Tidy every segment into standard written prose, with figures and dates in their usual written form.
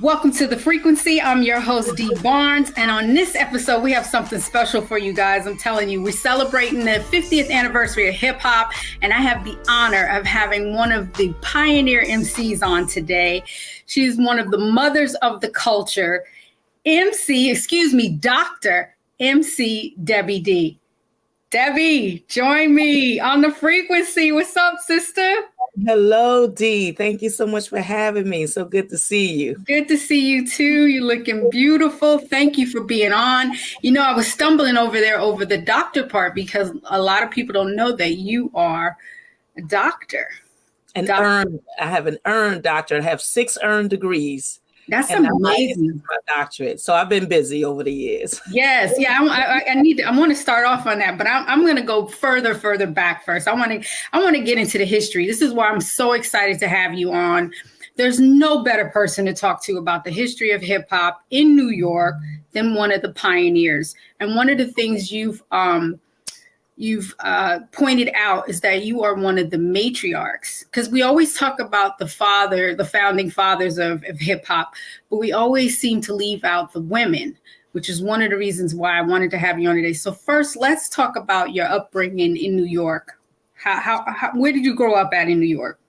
Welcome to The Frequency. I'm your host, Dee Barnes. And on this episode, we have something special for you guys. I'm telling you, we're celebrating the 50th anniversary of hip hop. And I have the honor of having one of the pioneer Emcees on today. She's one of the mothers of the culture, Dr. MC Debbie D. Debbie, join me on The Frequency. What's up, sister? Hello, Dee. Thank you so much for having me. So good to see you. Good to see you too. You're looking beautiful. Thank you for being on. You know, I was stumbling over the doctor part because a lot of people don't know that you are a doctor. I have an earned doctorate. I have 6 earned degrees. That's amazing. My doctorate. So I've been busy over the years. Yes. Yeah. I want to start off on that, but I'm going to go further back first. I want to get into the history. This is why I'm so excited to have you on. There's no better person to talk to about the history of hip hop in New York than one of the pioneers. And one of the things you've pointed out is that you are one of the matriarchs, because we always talk about the founding fathers of hip hop, but we always seem to leave out the women, which is one of the reasons why I wanted to have you on today. So first, let's talk about your upbringing in New York. Where did you grow up at in New York?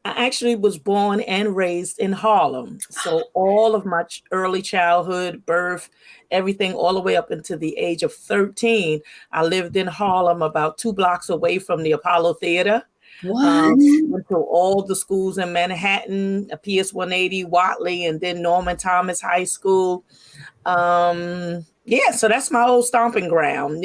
I actually was born and raised in Harlem. So all of my early childhood, birth, everything all the way up into the age of 13, I lived in Harlem about 2 blocks away from the Apollo Theater. Went to all the schools in Manhattan, PS 180, Watley, and then Norman Thomas High School. So that's my old stomping ground,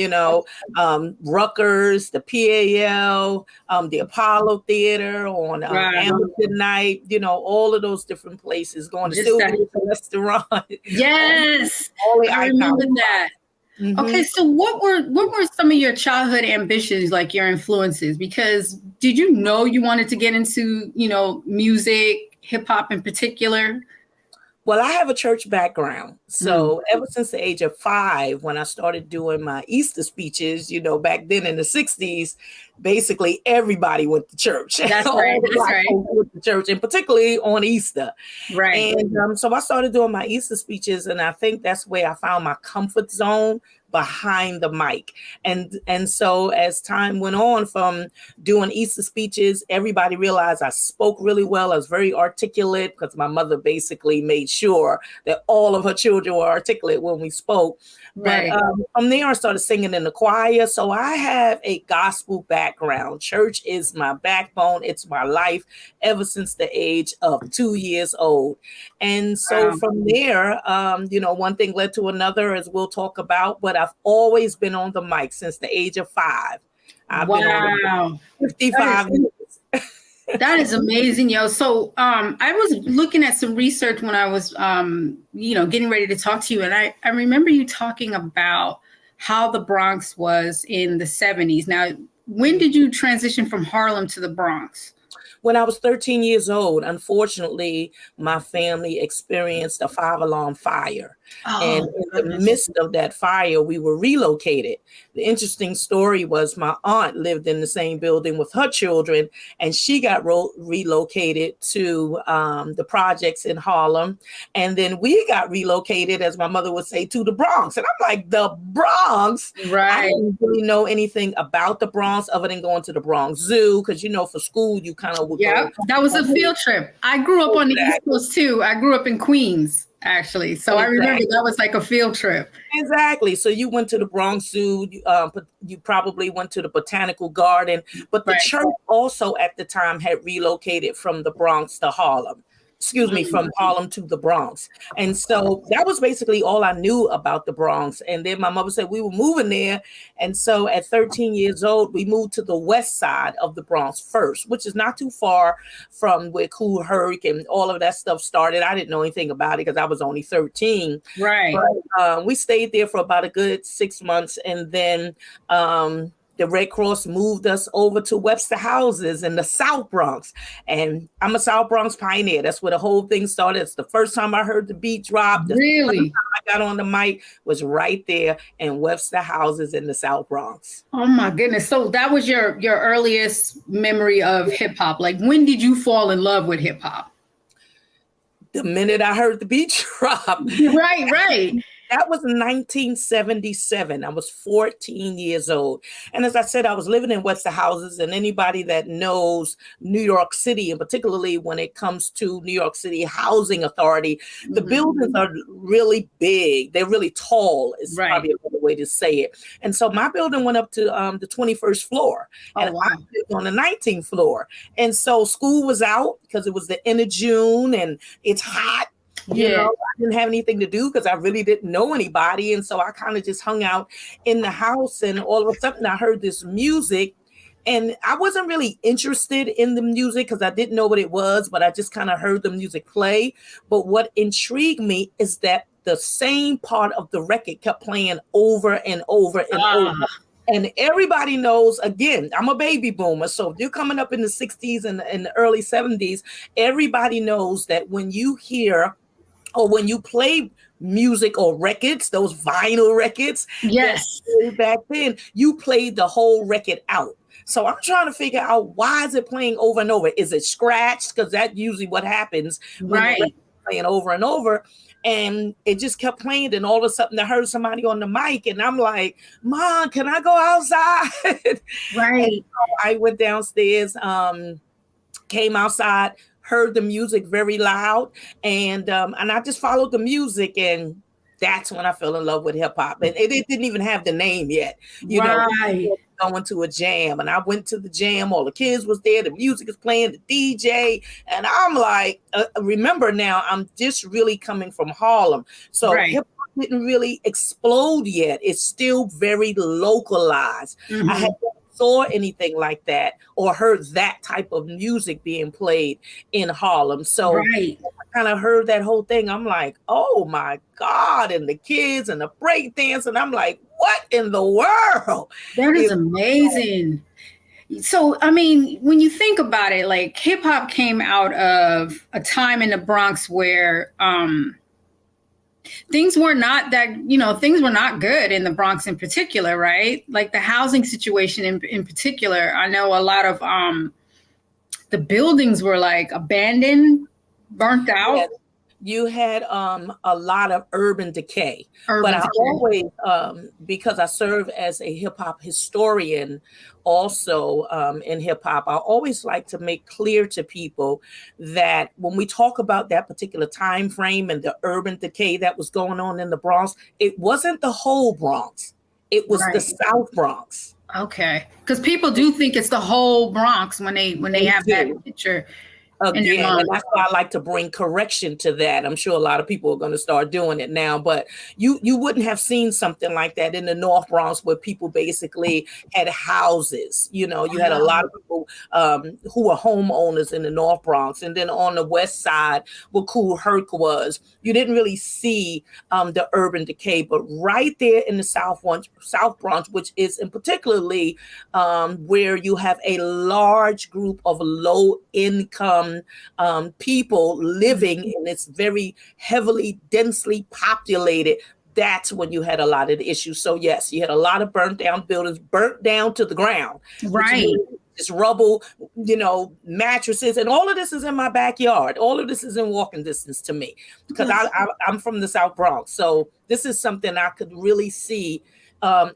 Rutgers, the PAL, the Apollo Theater on Hamilton night, all of those different places, going to Sylvia's restaurant. Yes, I remember that. Mm-hmm. Okay, so what were some of your childhood ambitions, like your influences? Because did you know you wanted to get into, music, hip hop in particular? Well, I have a church background. So ever since the age of 5, when I started doing my Easter speeches, back then in the 60s, basically everybody went to church. That's right. Went to church, and particularly on Easter. Right. And so I started doing my Easter speeches, and I think that's where I found my comfort zone behind the mic. And so as time went on from doing Easter speeches, everybody realized I spoke really well. I was very articulate because my mother basically made sure that all of her children were articulate when we spoke. Right. But from there, I started singing in the choir. So I have a gospel background. Church is my backbone. It's my life ever since the age of 2 years old. And so from there, one thing led to another, as we'll talk about, but I've always been on the mic since the age of 5. I've been on the mic 55 years. That is amazing, yo. So I was looking at some research when I was, getting ready to talk to you. And I remember you talking about how the Bronx was in the 70s. Now, when did you transition from Harlem to the Bronx? When I was 13 years old, unfortunately, my family experienced a 5-alarm fire. And in the midst of that fire, we were relocated. The interesting story was my aunt lived in the same building with her children, and she got relocated to the projects in Harlem. And then we got relocated, as my mother would say, to the Bronx. And I'm like, the Bronx? Right. I didn't really know anything about the Bronx other than going to the Bronx Zoo, because, for school, you kind of would go. That was a field trip. I grew up on the East Coast, too. I grew up in Queens, actually. So I remember that was like a field trip. Exactly. So you went to the Bronx Zoo. You probably went to the Botanical Garden. But the church also at the time had relocated from the Bronx to Harlem. From Harlem to the Bronx. And so that was basically all I knew about the Bronx. And then my mother said we were moving there. And so at 13 years old, we moved to the west side of the Bronx first, which is not too far from where Kool Herc and all of that stuff started. I didn't know anything about it because I was only 13. Right. But we stayed there for about a good 6 months. And then the Red Cross moved us over to Webster Houses in the South Bronx. And I'm a South Bronx pioneer. That's where the whole thing started. It's the first time I heard the beat drop. Really? The first time I got on the mic was right there in Webster Houses in the South Bronx. Oh my goodness. So that was your earliest memory of hip hop. Like, when did you fall in love with hip hop? the minute I heard the beat drop. Right. That was 1977. I was 14 years old. And as I said, I was living in Webster Houses, and anybody that knows New York City, and particularly when it comes to New York City Housing Authority, the buildings are really big. They're really tall, is probably a better way to say it. And so my building went up to the 21st floor, and I lived on the 19th floor. And so school was out because it was the end of June and it's hot. You know, I didn't have anything to do because I really didn't know anybody. And so I kind of just hung out in the house, and all of a sudden I heard this music, and I wasn't really interested in the music because I didn't know what it was, but I just kind of heard the music play. But what intrigued me is that the same part of the record kept playing over and over and over. And everybody knows, again, I'm a baby boomer. So if you're coming up in the 60s and the early 70s, everybody knows that when you hear or when you play music or records, those vinyl records, back then, you played the whole record out. So I'm trying to figure out, why is it playing over and over? Is it scratched? Because that's usually what happens when the record's playing over and over. And it just kept playing. And all of a sudden I heard somebody on the mic, and I'm like, Mom, can I go outside? So I went downstairs, came outside, heard the music very loud, and I just followed the music, and that's when I fell in love with hip hop. And it didn't even have the name yet, you know. Going to a jam, and I went to the jam. All the kids was there. The music is playing, the DJ, and I'm like, remember now, I'm just really coming from Harlem, so hip hop didn't really explode yet. It's still very localized. I had saw anything like that or heard that type of music being played in Harlem. So I kind of heard that whole thing. I'm like, oh my God, and the kids and the break dance. And I'm like, what in the world? That is amazing. So, I mean, when you think about it, like, hip hop came out of a time in the Bronx where things were not good in the Bronx in particular, right? Like the housing situation in particular. I know a lot of the buildings were like abandoned, burnt out. You had a lot of urban decay. I always, because I serve as a hip hop historian also in hip hop, I always like to make clear to people that when we talk about that particular time frame and the urban decay that was going on in the Bronx, it wasn't the whole Bronx. It was the South Bronx. Okay, because people do think it's the whole Bronx when they have that picture. Again, and that's why I like to bring correction to that. I'm sure a lot of people are going to start doing it now, but you wouldn't have seen something like that in the North Bronx, where people basically had houses. You know, you had a lot of people who were homeowners in the North Bronx, and then on the West Side, where Kool Herc was, you didn't really see the urban decay. But right there in the South Bronx, which is in particularly where you have a large group of low income people living in this very heavily, densely populated, that's when you had a lot of the issues. So yes, you had a lot of burnt down buildings, burnt down to the ground. Just rubble, you know, mattresses, and all of this is in my backyard. All of this is in walking distance to me, because I'm from the South Bronx. So this is something I could really see.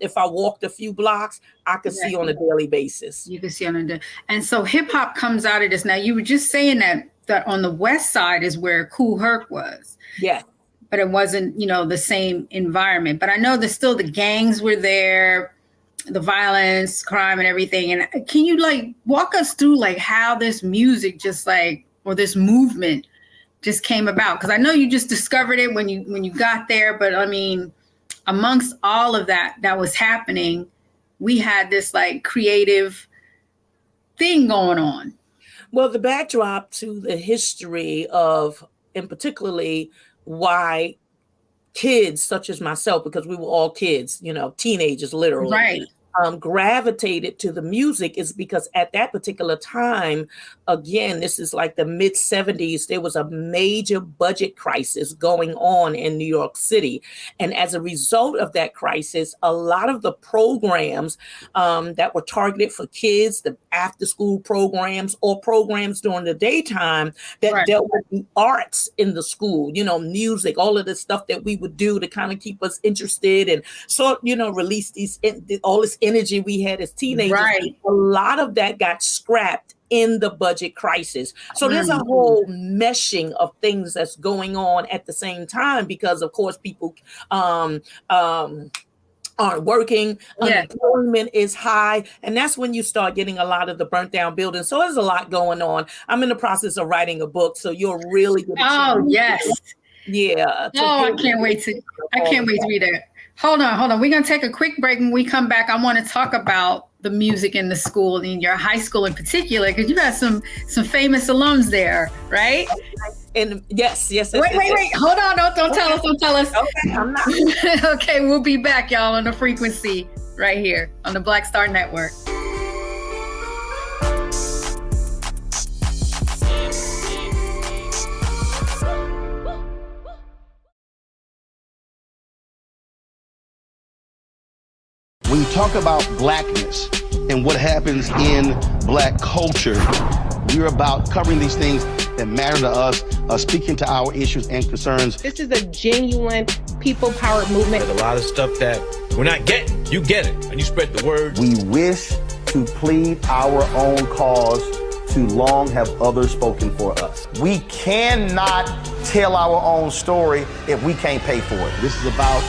If I walked a few blocks, I could see on a daily basis. You could see on a daily. And so hip hop comes out of this. Now, you were just saying that on the West Side is where Kool Herc was. Yeah. But it wasn't, you know, the same environment. But I know that still the gangs were there, the violence, crime, and everything. And can you like walk us through like how this music just like, or this movement just came about? Because I know you just discovered it when you got there, but I mean, amongst all of that was happening, we had this like creative thing going on. Well, the backdrop to the history of, and particularly why kids such as myself, because we were all kids, you know, teenagers, literally. gravitated to the music is because at that particular time, again, this is like the mid 70s, there was a major budget crisis going on in New York City. And as a result of that crisis, a lot of the programs that were targeted for kids, the after school programs or programs during the daytime that dealt with the arts in the school, music, all of the stuff that we would do to kind of keep us interested and release all this energy we had as teenagers. A lot of that got scrapped in the budget crisis. So there's a whole meshing of things that's going on at the same time because, of course, people aren't working, unemployment is high, and that's when you start getting a lot of the burnt down buildings. So there's a lot going on. I'm in the process of writing a book, so you're really good. Oh, yes. Yeah. I can't wait to read it. Hold on. We're going to take a quick break. When we come back, I want to talk about the music in the school, in your high school in particular, because you got some famous alums there, right? And yes. Wait. Hold on. Don't tell us. Okay, I'm not. Okay, we'll be back, y'all, on the frequency right here on the Black Star Network. When you talk about blackness and what happens in Black culture, we're about covering these things that matter to us, speaking to our issues and concerns. This is a genuine people-powered movement. There's a lot of stuff that we're not getting. You get it, and you spread the word. We wish to plead our own cause. Too long have others spoken for us. We cannot tell our own story if we can't pay for it. This is about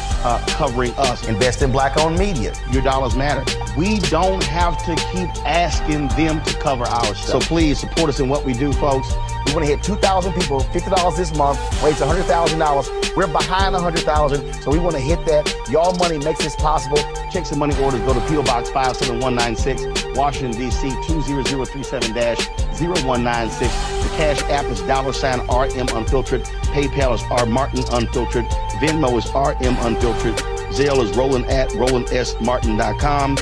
covering us. Invest in Black-owned media. Your dollars matter. We don't have to keep asking them to cover our stuff. So please support us in what we do, folks. We want to hit 2,000 people, $50 this month, raise $100,000. We're behind 100,000, so we want to hit that. Y'all money makes this possible. Checks and money orders go to P.O. Box 57196, Washington, D.C. 20037-0196. The Cash App is $RM Unfiltered. PayPal is R Martin Unfiltered. Venmo is RM Unfiltered. Zelle is roland@rolandsmartin.com.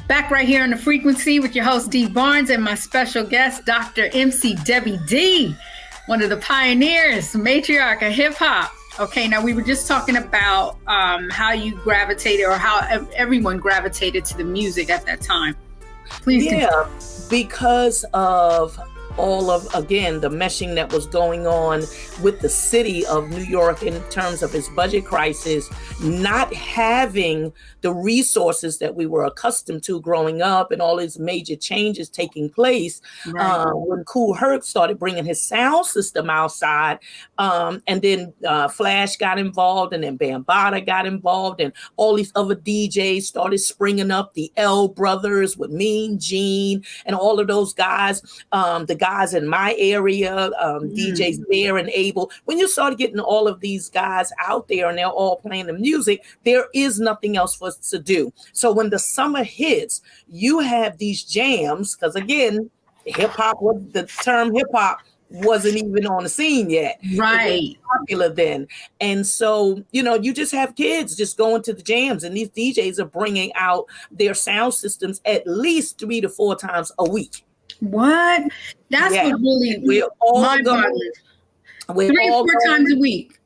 Back right here on the frequency with your host, Dee Barnes, and my special guest, Dr. MC Debbie D, one of the pioneers, matriarch of hip hop. Okay, now we were just talking about how you gravitated, or how everyone gravitated to the music at that time. Please continue. Because of all of, again, the meshing that was going on with the city of New York in terms of its budget crisis, not having the resources that we were accustomed to growing up, and all these major changes taking place. When Kool Herc started bringing his sound system outside, and then Flash got involved, and then Bambaataa got involved, and all these other DJs started springing up, the L Brothers with Mean Gene and all of those guys, the guys in my area, DJs Bear and Abel. When you started getting all of these guys out there and they're all playing the music, there is nothing else for us to do. So when the summer hits, you have these jams, because again, the term hip hop wasn't even on the scene yet. Right. It was popular then. And so, you just have kids just going to the jams, and these DJs are bringing out their sound systems at least 3 to 4 times a week. What? That's what really, we're all mind-boggling. 3 or 4 times a week.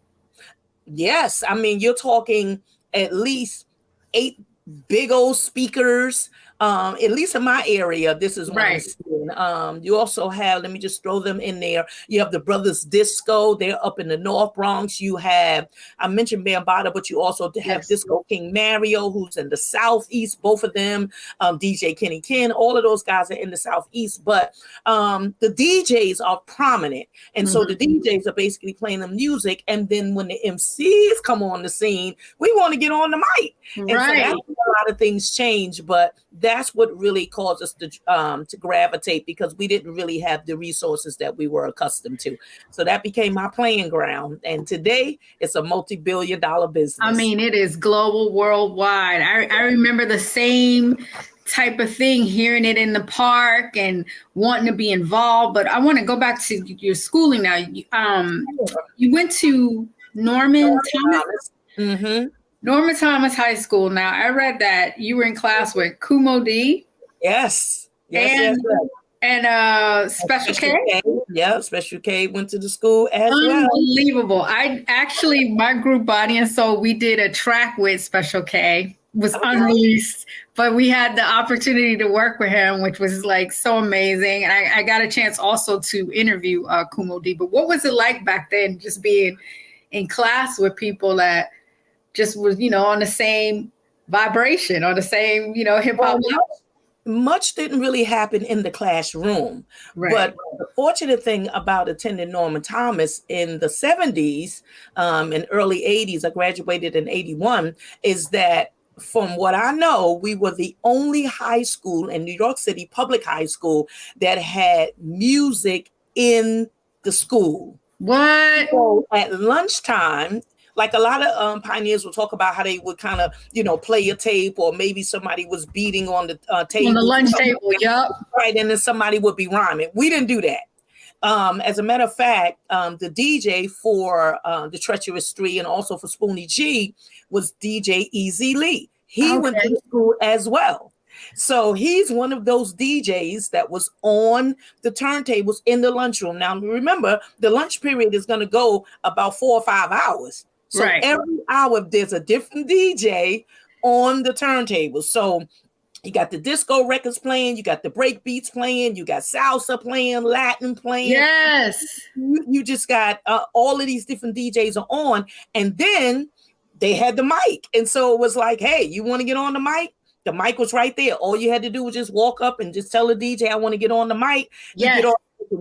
Yes. I mean, you're talking at least 8 big old speakers. At least in my area, this is what I'm seeing. You also have, let me just throw them in there. You have the Brothers Disco. They're up in the North Bronx. You have, I mentioned Bambaataa, but you also have Disco King Mario, who's in the Southeast, both of them. DJ Kenny Ken, all of those guys are in the Southeast. But the DJs are prominent. And so the DJs are basically playing the music. And then when the MCs come on the scene, we want to get on the mic. And so that's when a lot of things change. But that's what really caused us to gravitate, because we didn't really have the resources that we were accustomed to. So that became my playing ground. And today it's a multi-billion-dollar business. I mean, it is global, worldwide. I remember the same type of thing, hearing it in the park and wanting to be involved. But I want to go back to your schooling now. You went to Norman Thomas. Mm-hmm. Norman Thomas High School. Now, I read that you were in class with Kumo D. Yes. And Special K. Yeah, Special K went to the school as well. Unbelievable. My group Body and Soul, we did a track with Special K. Was unreleased, but we had the opportunity to work with him, which was like so amazing. And I got a chance also to interview Kumo D. But what was it like back then, just being in class with people that just was, on the same vibration, on the same, hip hop level? Much didn't really happen in the classroom. Right. But the fortunate thing about attending Norman Thomas in the 70s and early 80s, I graduated in 81, is that from what I know, we were the only high school in New York City, public high school, that had music in the school. What? So at lunchtime, like a lot of pioneers will talk about how they would kind of, play a tape, or maybe somebody was beating on the table. On the lunch table, yep. Right, and then somebody would be rhyming. We didn't do that. As a matter of fact, the DJ for the Treacherous Three and also for Spoonie G was DJ Easy Lee. He went to school as well. So he's one of those DJs that was on the turntables in the lunchroom. Now, remember, the lunch period is going to go about 4 or 5 hours. So every hour there's a different DJ on the turntables. So you got the disco records playing, you got the break beats playing, you got salsa playing, Latin playing. Yes. You just got all of these different DJs are on. And then they had the mic. And so it was like, hey, you want to get on the mic? The mic was right there. All you had to do was just walk up and just tell the DJ, I want to get on the mic. Yes. You get on,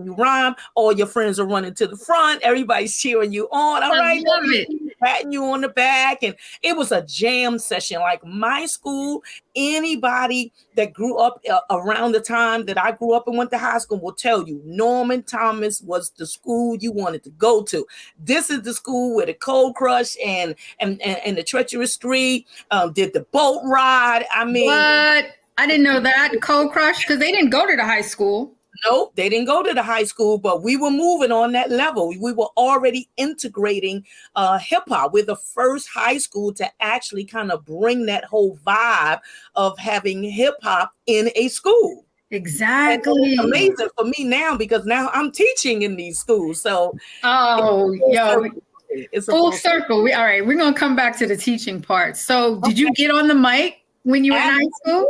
you rhyme. All your friends are running to the front. Everybody's cheering you on. All right, love it. Patting you on the back. And it was a jam session. Like my school, anybody that grew up around the time that I grew up and went to high school will tell you Norman Thomas was the school you wanted to go to. This is the school where the Cold Crush and the Treacherous Three did the boat ride. I mean, what? I didn't know that. Cold Crush, because they didn't go to the high school. Nope, they didn't go to the high school, but we were moving on that level. We were already integrating hip hop. We're the first high school to actually kind of bring that whole vibe of having hip hop in a school. Exactly. And it's amazing for me now because now I'm teaching in these schools. So it's full circle. All right, we're gonna come back to the teaching part. So did you get on the mic when you were in high school?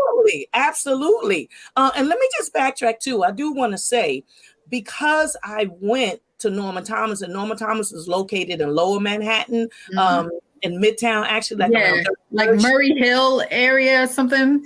Absolutely. And let me just backtrack too. I do want to say, because I went to Norman Thomas, and Norman Thomas is located in Lower Manhattan, in Midtown, actually, like Murray Hill area or something.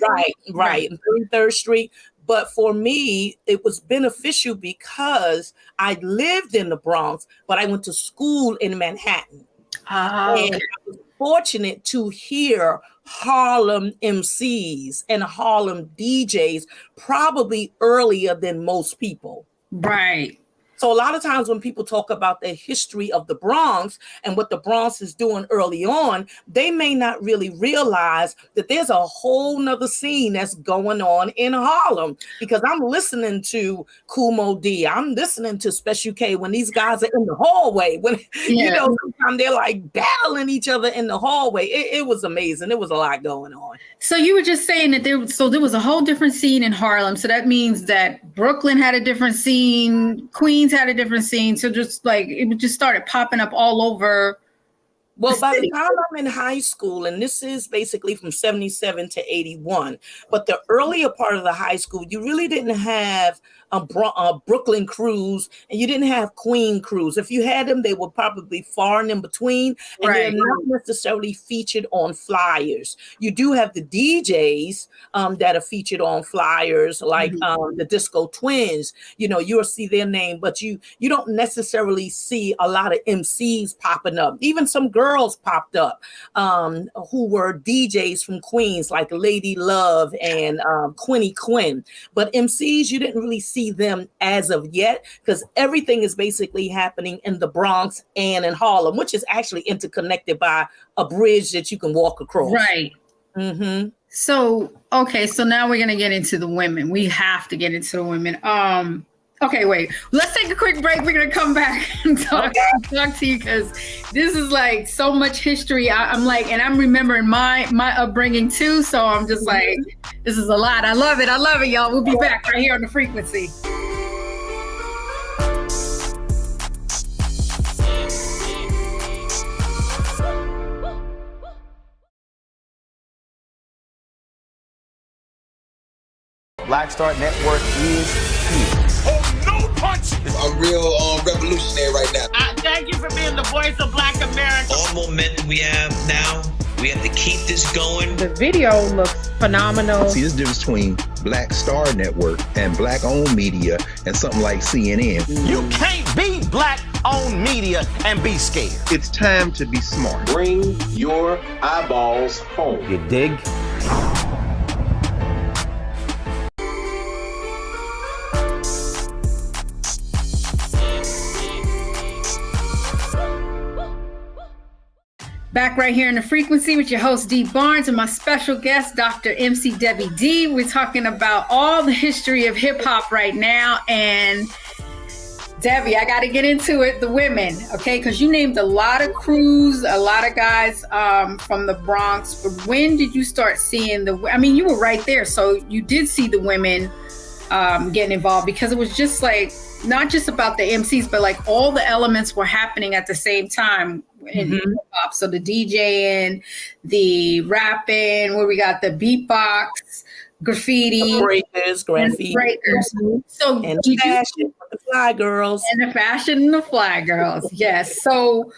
Right. 33rd Street. But for me, it was beneficial because I lived in the Bronx, but I went to school in Manhattan. And I was fortunate to hear Harlem Emcees and Harlem DJs probably earlier than most people. Right. So a lot of times when people talk about the history of the Bronx and what the Bronx is doing early on, they may not really realize that there's a whole nother scene that's going on in Harlem, because I'm listening to Kumo D, I'm listening to Special K when these guys are in the hallway, when sometimes they're like battling each other in the hallway. It was amazing. It was a lot going on. So you were just saying that there was a whole different scene in Harlem. So that means that Brooklyn had a different scene, Queens had a different scene. So just like it just started popping up all over. Well, by the time I'm in high school, and this is basically from 77 to 81, but the earlier part of the high school, you really didn't have Brooklyn crews, and you didn't have Queen crews. If you had them, they were probably far and in between, and they're not necessarily featured on flyers. You do have the DJs that are featured on flyers, like the Disco Twins. You'll see their name, but you don't necessarily see a lot of MCs popping up. Even some girls popped up who were DJs from Queens, like Lady Love and Quinny Quinn. But MCs, you didn't really see them as of yet, because everything is basically happening in the Bronx and in Harlem, which is actually interconnected by a bridge that you can walk across. Right. So, okay, so now we're gonna get into the women. We have to get into the women. Okay, wait. Let's take a quick break. We're gonna come back and talk to you because this is like so much history. I'm like, and I'm remembering my upbringing too. So I'm just like, this is a lot. I love it, y'all. We'll be back right here on The Frequency. Black Star Network is here. Oh, no punch! I'm real revolutionary right now. Thank you for being the voice of Black America. All momentum we have now, we have to keep this going. The video looks phenomenal. See, there's a difference between Black Star Network and Black-owned media and something like CNN. You can't be Black-owned media and be scared. It's time to be smart. Bring your eyeballs home. You dig? Back right here in The Frequency with your host, Dee Barnes, and my special guest, Dr. MC Debbie D. We're talking about all the history of hip hop right now. And Debbie, I got to get into it, the women, okay? Because you named a lot of crews, a lot of guys from the Bronx. But when did you start seeing you were right there. So you did see the women getting involved, because it was just like, not just about the MCs, but like all the elements were happening at the same time in hip hop. So the DJing, the rapping, where we got the beatbox, graffiti, The breakers, graffiti, So and the fashion, the fly girls, and the fashion and the fly girls. Yes. So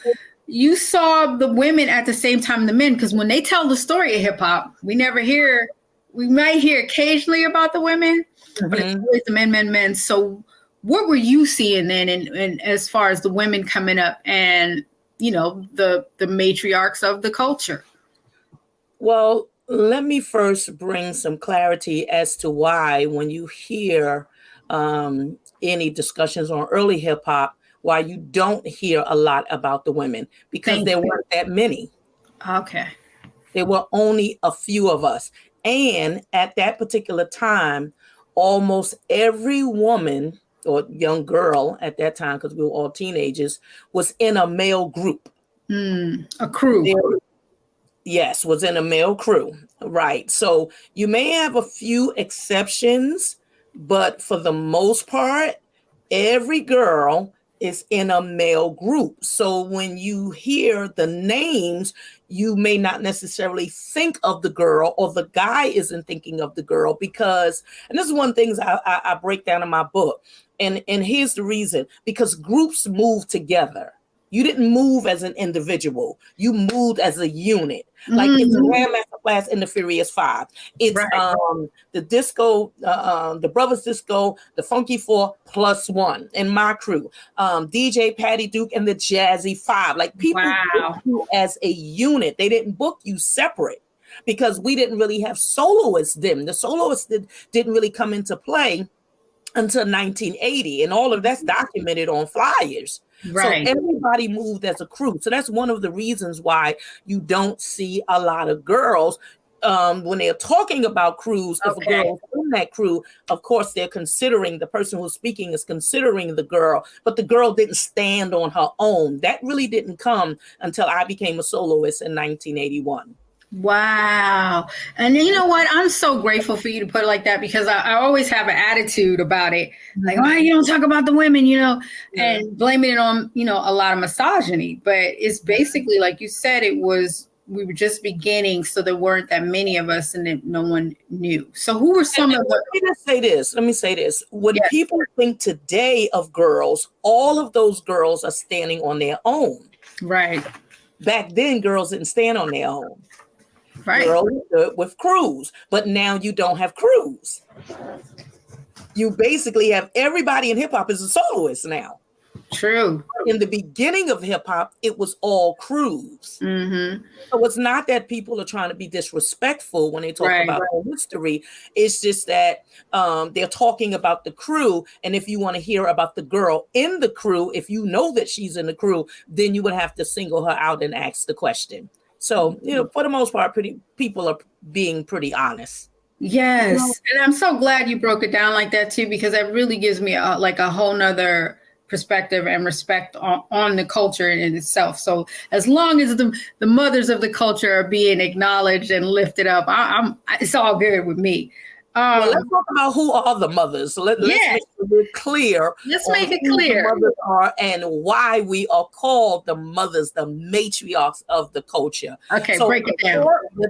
you saw the women at the same time the men, because when they tell the story of hip hop, we might hear occasionally about the women, but it's always the men. So what were you seeing then, and as far as the women coming up and, you know, the matriarchs of the culture? Well, let me first bring some clarity as to why, when you hear any discussions on early hip hop, why you don't hear a lot about the women, because there weren't that many. Okay. There were only a few of us. And at that particular time, almost every woman or young girl at that time, because we were all teenagers, was in a male group. A crew. Yes, was in a male crew. Right. So you may have a few exceptions, but for the most part, every girl is in a male group. So when you hear the names, you may not necessarily think of the girl, or the guy isn't thinking of the girl, because, and this is one of the things I break down in my book. And here's the reason: because groups move together. You didn't move as an individual. You moved as a unit. Like it's Grandmaster Flash and the Furious Five. It's the disco, the Brothers Disco, the Funky Four plus one, and my crew, DJ Patty Duke and the Jazzy Five. Like people booked you as a unit. They didn't book you separate, because we didn't really have soloists then. The soloists didn't really come into play until 1980, and all of that's documented on flyers. Right. So everybody moved as a crew. So that's one of the reasons why you don't see a lot of girls when they're talking about crews. If a girl is in that crew, of course, they're considering, the person who's speaking is considering the girl, but the girl didn't stand on her own. That really didn't come until I became a soloist in 1981. Wow. And you know what? I'm so grateful for you to put it like that, because I always have an attitude about it. Like, why you don't talk about the women, you know, and blaming it on, you know, a lot of misogyny. But it's basically, like you said, we were just beginning. So there weren't that many of us, and no one knew. So who were some of the... Let me say this. When people think today of girls, all of those girls are standing on their own. Right. Back then, girls didn't stand on their own. Right. Girls with crews, but now you don't have crews. You basically have everybody in hip hop is a soloist now. True. In the beginning of hip hop, it was all crews. Mm-hmm. So it's not that people are trying to be disrespectful when they talk about history. It's just that they're talking about the crew. And if you want to hear about the girl in the crew, if you know that she's in the crew, then you would have to single her out and ask the question. So, for the most part, people are being pretty honest. Yes. And I'm so glad you broke it down like that too, because that really gives me a whole nother perspective and respect on the culture in itself. So as long as the mothers of the culture are being acknowledged and lifted up, it's all good with me. Well, let's talk about who are the mothers. So let's make it clear. Let's make it clear. The mothers are and why we are called the mothers, the matriarchs of the culture. Okay, so break it down.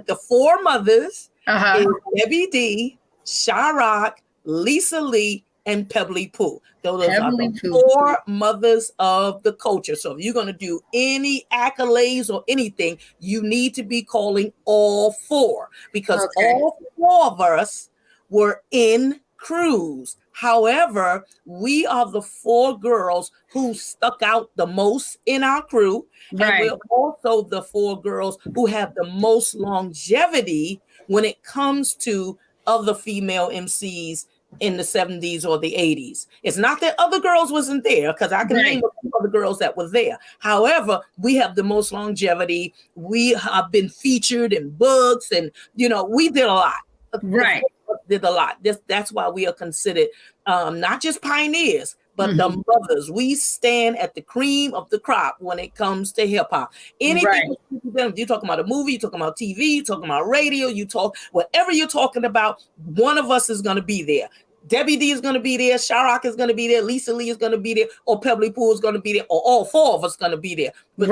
The four mothers is Debbie D, Shyrock, Lisa Lee, and Pebbly Pooh. Those are the four mothers of the culture. So if you're going to do any accolades or anything, you need to be calling all four, because all four of us were in crews. However, we are the four girls who stuck out the most in our crew. And we're also the four girls who have the most longevity when it comes to other female MCs in the 70s or the 80s. It's not that other girls wasn't there, because I can name a few other girls that were there. However, we have the most longevity. We have been featured in books, and we did a lot. Did a lot. That's why we are considered not just pioneers, but the mothers. We stand at the cream of the crop when it comes to hip hop. Anything you're talking about a movie, you're talking about TV, you're talking about radio, whatever you're talking about, one of us is going to be there. Debbie D is going to be there, Shyrock is going to be there, Lisa Lee is going to be there, or Pebbly Pooh is going to be there, or all four of us going to be there. But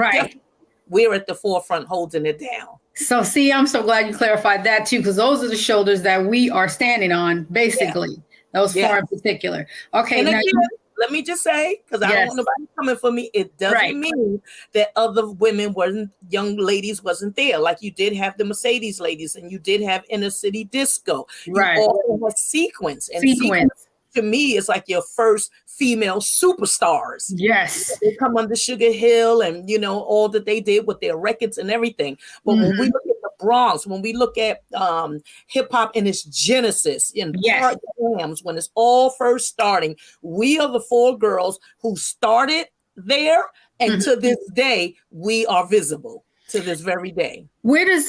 we're at the forefront holding it down. So see, I'm so glad you clarified that too, because those are the shoulders that we are standing on, basically. Those four in particular. Okay. And now again, let me just say, because I don't want nobody coming for me, it doesn't mean that other young ladies wasn't there. Like you did have the Mercedes ladies, and you did have Inner City Disco. You also had Sequence. And Sequence to me is like your first female superstars. Yes. They come under Sugar Hill and, all that they did with their records and everything. But when we look at the Bronx, when we look at hip hop in its genesis, in part jams, when it's all first starting, we are the four girls who started there. And to this day, we are visible to this very day. Where does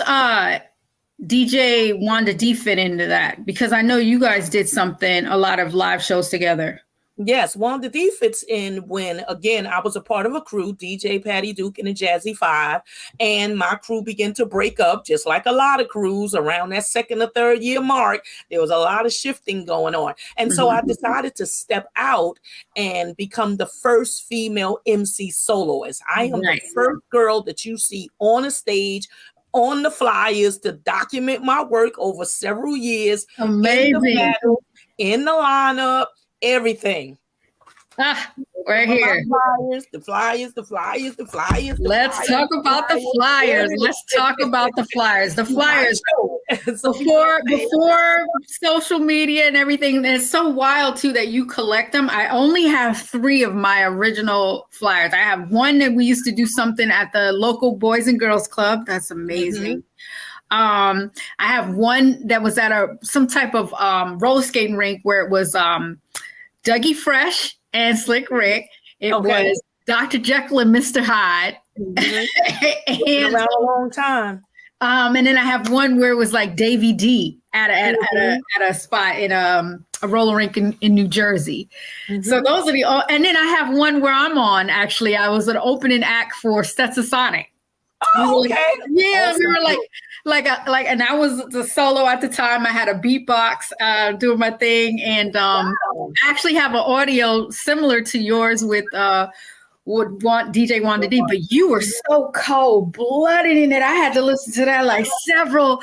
DJ Wanda D fit into that? Because I know you guys did a lot of live shows together. Yes, Wanda D fits in when, again, I was a part of a crew, DJ Patty Duke and the Jazzy Five, and my crew began to break up, just like a lot of crews around that second or third year mark. There was a lot of shifting going on. And so I decided to step out and become the first female MC soloist. I am the first girl that you see on a stage, on the flyers, to document my work over several years. Amazing. In the lineup, everything. Right here. The flyers. Let's talk about the flyers. Let's talk about the flyers. The flyers. Before social media and everything, it's so wild too that you collect them. I only have 3 of my original flyers. I have one that we used to do something at the local Boys and Girls Club. That's amazing. I have one that was at some type of roller skating rink where it was Dougie Fresh and Slick Rick. It was Dr. Jekyll and Mr. Hyde. And around a long time. And then I have one where it was like Davy D at a spot in a roller rink in New Jersey. So those are and then I have one where I'm on. Actually, I was an opening act for Stetsasonic. Oh, okay. Yeah, awesome. We were and I was the solo at the time. I had a beatbox doing my thing, and I actually have an audio similar to yours with DJ Wanda D. But you were so cold-blooded in it. I had to listen to that like several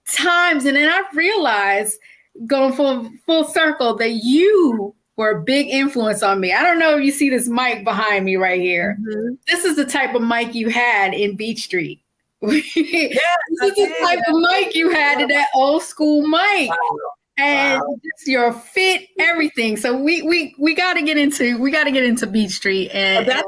times, and then I realized, going full circle, that you were a big influence on me. I don't know if you see this mic behind me right here. This is the type of mic you had in Beach Street. This is the type of mic you had in that old school mic. And just your fit, everything. So we got to get into Beach Street, and that's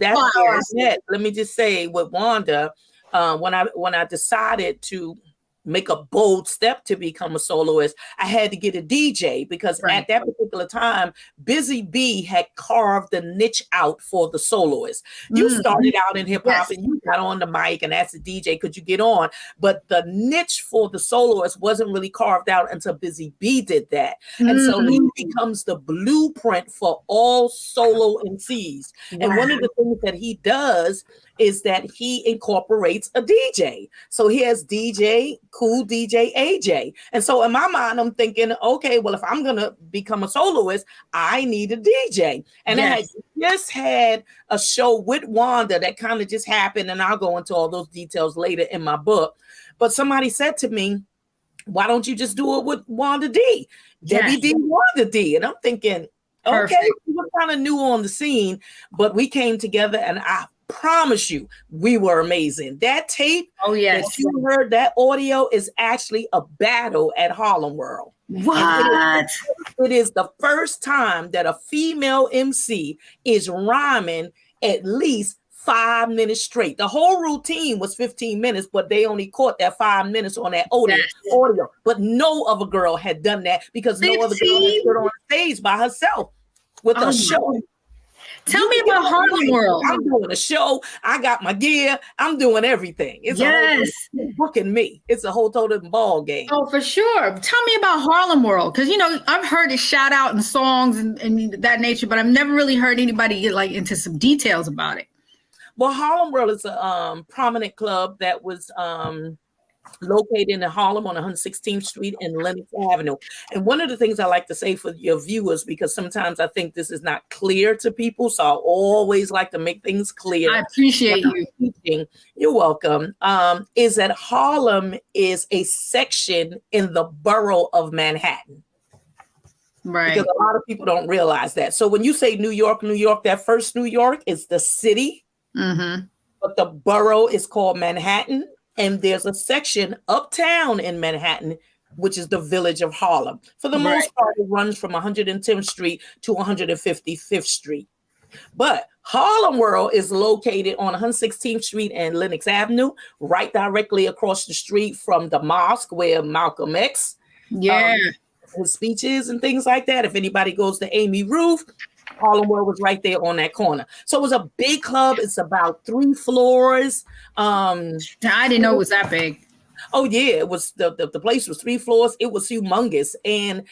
how I met. Let me just say with Wanda, when I decided to make a bold step to become a soloist, I had to get a DJ because at that particular time, Busy Bee had carved the niche out for the soloist. You started out in hip hop and you got on the mic and asked the DJ, could you get on? But the niche for the soloist wasn't really carved out until Busy Bee did that. And so he becomes the blueprint for all solo MCs. And one of the things that he does is that he incorporates a DJ. So he has DJ, cool DJ AJ. And so in my mind, I'm thinking, okay, well, if I'm going to become a soloist, I need a DJ. And I had just had a show with Wanda that kind of just happened. And I'll go into all those details later in my book. But somebody said to me, why don't you just do it with Wanda D? Debbie D, Wanda D. And I'm thinking, okay, we were kind of new on the scene, but we came together and I promise you, we were amazing. That tape, that you heard, that audio is actually a battle at Harlem World. What? It is the first time that a female MC is rhyming at least 5 minutes straight. The whole routine was 15 minutes, but they only caught that 5 minutes on that audio. But no other girl had done that because no other girl had stood on stage by herself with a show. Tell me about Harlem World. I'm doing a show. I got my gear. I'm doing everything. It's a whole booking me. It's a whole total ball game. Oh, for sure. Tell me about Harlem World. Because, you know, I've heard it shout out in songs and that nature, but I've never really heard anybody get like into some details about it. Well, Harlem World is a prominent club that was located in Harlem on 116th Street and Lenox Avenue. And one of the things I like to say for your viewers, because sometimes I think this is not clear to people, so I always like to make things clear. I appreciate you. Teaching. You're welcome. Is that Harlem is a section in the borough of Manhattan. Right. Because a lot of people don't realize that. So when you say New York, that first New York is the city, but the borough is called Manhattan. And there's a section uptown in Manhattan, which is the village of Harlem. For the most part, it runs from 110th Street to 155th Street. But Harlem World is located on 116th Street and Lenox Avenue, right directly across the street from the mosque where Malcolm X his speeches and things like that. If anybody goes to Amy Roof, Harlem World was right there on that corner. So it was a big club. It's about 3 floors. I didn't know it was that big. Oh yeah, it was the place was 3 floors. It was humongous, and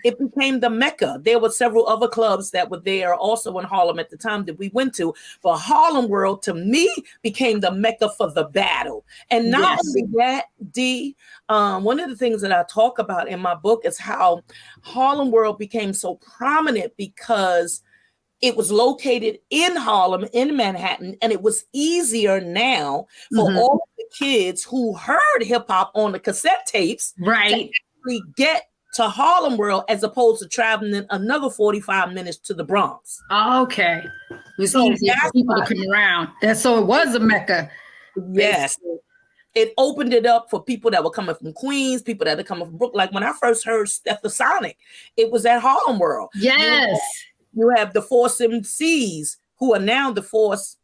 it became the Mecca. There were several other clubs that were there also in Harlem at the time that we went to. But Harlem World to me became the Mecca for the battle. And not only that, D, one of the things that I talk about in my book is how Harlem World became so prominent because it was located in Harlem, in Manhattan, and it was easier now for all the kids who heard hip hop on the cassette tapes to actually get to Harlem World as opposed to traveling another 45 minutes to the Bronx. Okay. It was easier for people to come around. So it was a Mecca. Yes. Basically. It opened it up for people that were coming from Queens, people that are coming from Brooklyn. Like when I first heard Stethasonic, it was at Harlem World. Yes. You have the Force Emcees, who are now the Force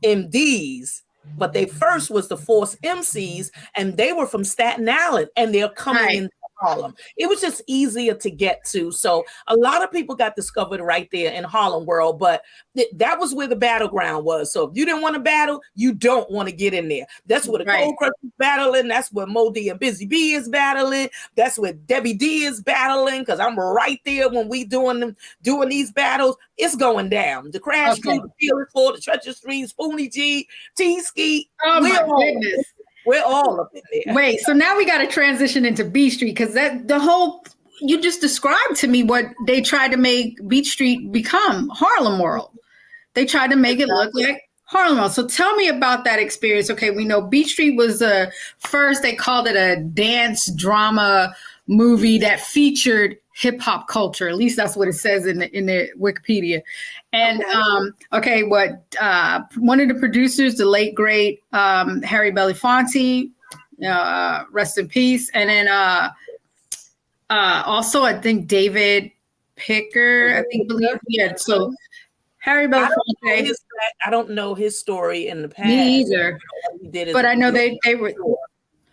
MDs, but they first was the Force Emcees, and they were from Staten Island, and they're coming into Harlem. It was just easier to get to. So a lot of people got discovered right there in Harlem World, but that was where the battleground was. So if you didn't want to battle, you don't want to get in there. That's where the Cold Crush is battling. That's where Mo D and Busy Bee is battling. That's where Debbie D is battling, because I'm right there when we doing these battles. It's going down. The Crash Crew, the Feeling For, the Treacherous Stream, Spoonie G, T-Ski. Oh my goodness. We're all up in there. Wait, so now we got to transition into Beat Street, because you just described to me what they tried to make Beat Street become, Harlem World. They tried to make it look like Harlem World. So tell me about that experience. Okay, we know Beat Street was first, they called it a dance drama movie that featured hip hop culture. At least that's what it says in the Wikipedia. And one of the producers, the late great Harry Belafonte, rest in peace. And then also I think David Picker, so Harry Belafonte. I don't know his story in the past. Me either. But I know they were.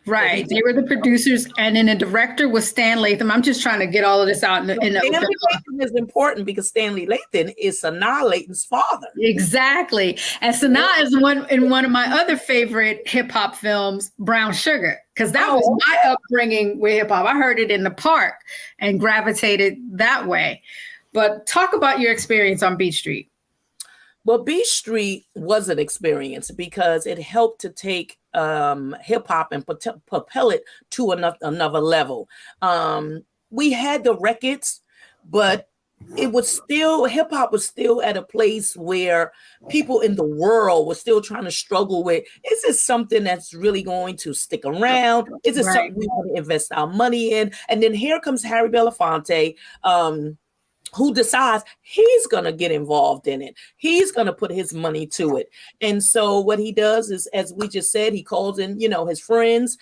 Right. They were the producers, and then the director was Stan Latham. I'm just trying to get all of this out in the Stanley Latham is important because Stanley Latham is Sanaa Lathan's father. Exactly. And Sanaa is in one of my other favorite hip hop films, Brown Sugar, because that was my upbringing with hip hop. I heard it in the park and gravitated that way. But talk about your experience on Beach Street. Well, Beach Street was an experience because it helped to take hip hop and propel it to another level. We had the records, but it was still, hip hop was still at a place where people in the world were still trying to struggle with, is this something that's really going to stick around? Is it something we want to invest our money in? And then here comes Harry Belafonte, who decides he's going to get involved in it. He's going to put his money to it. And so what he does is, as we just said, he calls in, his friends.